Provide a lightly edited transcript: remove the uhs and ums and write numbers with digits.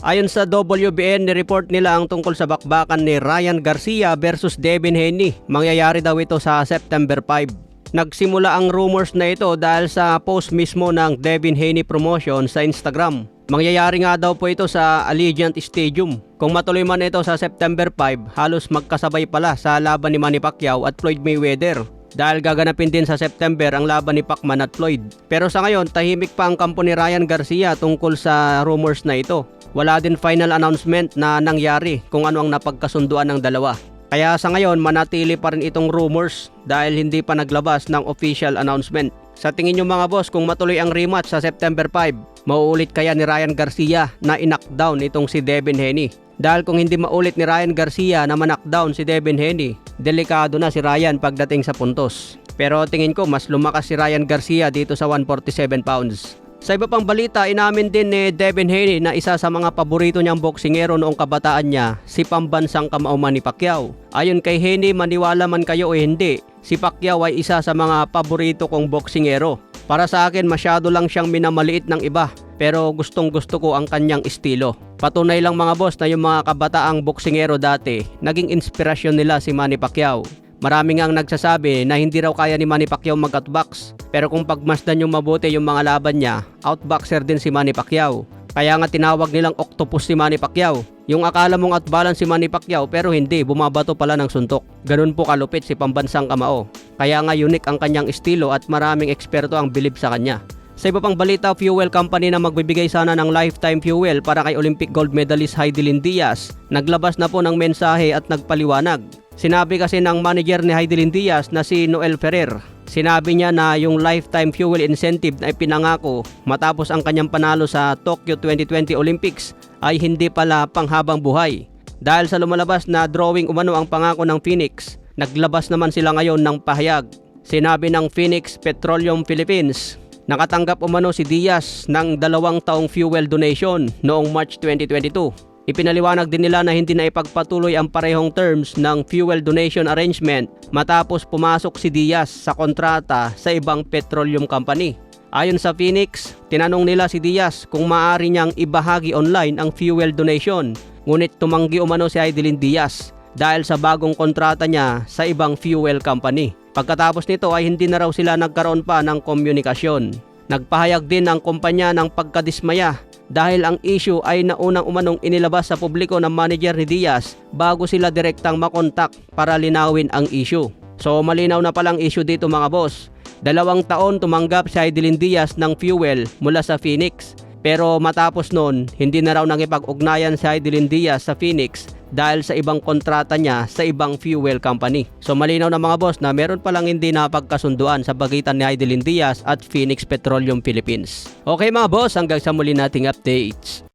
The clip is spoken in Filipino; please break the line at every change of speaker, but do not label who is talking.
Ayon sa WBN, ni-report nila ang tungkol sa bakbakan ni Ryan Garcia versus Devin Haney. Mangyayari daw ito sa September 5. Nagsimula ang rumors na ito dahil sa post mismo ng Devin Haney promotion sa Instagram. Mangyayari nga daw po ito sa Allegiant Stadium. Kung matuloy man ito sa September 5, halos magkasabay pala sa laban ni Manny Pacquiao at Floyd Mayweather. Dahil gaganapin din sa September ang laban ni Pacman at Floyd. Pero sa ngayon, tahimik pa ang kampo ni Ryan Garcia tungkol sa rumors na ito. Wala din final announcement na nangyari kung ano ang napagkasunduan ng dalawa. Kaya sa ngayon, manatili pa rin itong rumors dahil hindi pa naglabas ng official announcement. Sa tingin nyo mga boss, kung matuloy ang rematch sa September 5, mauulit kaya ni Ryan Garcia na knockdown itong si Devin Haney? Dahil kung hindi maulit ni Ryan Garcia na ma-knockdown si Devin Haney, delikado na si Ryan pagdating sa puntos. Pero tingin ko mas lumakas si Ryan Garcia dito sa 147 pounds. Sa iba pang balita, inamin din ni Devin Haney na isa sa mga paborito niyang boksingero noong kabataan niya, si pambansang kamao Manny Pacquiao. Ayon kay Haney, maniwala man kayo o hindi, si Pacquiao ay isa sa mga paborito kong boksingero. Para sa akin, masyado lang siyang minamaliit ng iba, pero gustong gusto ko ang kanyang estilo. Patunay lang mga boss na yung mga kabataang boksingero dati, naging inspirasyon nila si Manny Pacquiao. Marami ngang nagsasabi na hindi raw kaya ni Manny Pacquiao mag-outbox. Pero kung pagmasdan yung mabuti yung mga laban niya, outboxer din si Manny Pacquiao. Kaya nga tinawag nilang octopus si Manny Pacquiao. Yung akala mong outbalance si Manny Pacquiao pero hindi, bumabato pala ng suntok. Ganun po kalupit si pambansang kamao. Kaya nga unique ang kanyang estilo at maraming eksperto ang bilib sa kanya. Sa iba pang balita, fuel company na magbibigay sana ng lifetime fuel para kay Olympic gold medalist Heidelin Diaz, naglabas na po ng mensahe at nagpaliwanag. Sinabi kasi ng manager ni Heidelin Diaz na si Noel Ferrer. Sinabi niya na yung lifetime fuel incentive na ipinangako matapos ang kanyang panalo sa Tokyo 2020 Olympics ay hindi pala panghabang buhay. Dahil sa lumalabas na drawing umano ang pangako ng Phoenix, naglabas naman sila ngayon ng pahayag. Sinabi ng Phoenix Petroleum Philippines, nakatanggap umano si Diaz ng 2 taong fuel donation noong March 2022. Ipinaliwanag din nila na hindi na ipagpatuloy ang parehong terms ng fuel donation arrangement matapos pumasok si Diaz sa kontrata sa ibang petroleum company. Ayon sa Phoenix, tinanong nila si Diaz kung maaari niyang ibahagi online ang fuel donation, ngunit tumanggi umano si Heidelin Diaz dahil sa bagong kontrata niya sa ibang fuel company. Pagkatapos nito ay hindi na raw sila nagkaroon pa ng komunikasyon. Nagpahayag din ang kumpanya ng pagkadismaya dahil ang issue ay naunang umanong inilabas sa publiko ng manager ni Diaz bago sila direktang makontak para linawin ang issue. So malinaw na palang issue dito mga boss. 2 taon tumanggap si Heidelin Diaz ng fuel mula sa Phoenix. Pero matapos nun, hindi na raw nakipag-ugnayan si Heidelin Diaz sa Phoenix dahil sa ibang kontrata niya sa ibang fuel company. So malinaw na mga boss na meron palang hindi napagkasunduan sa pagitan ni Heidelin Diaz at Phoenix Petroleum Philippines. Okay mga boss, hanggang sa muli nating updates.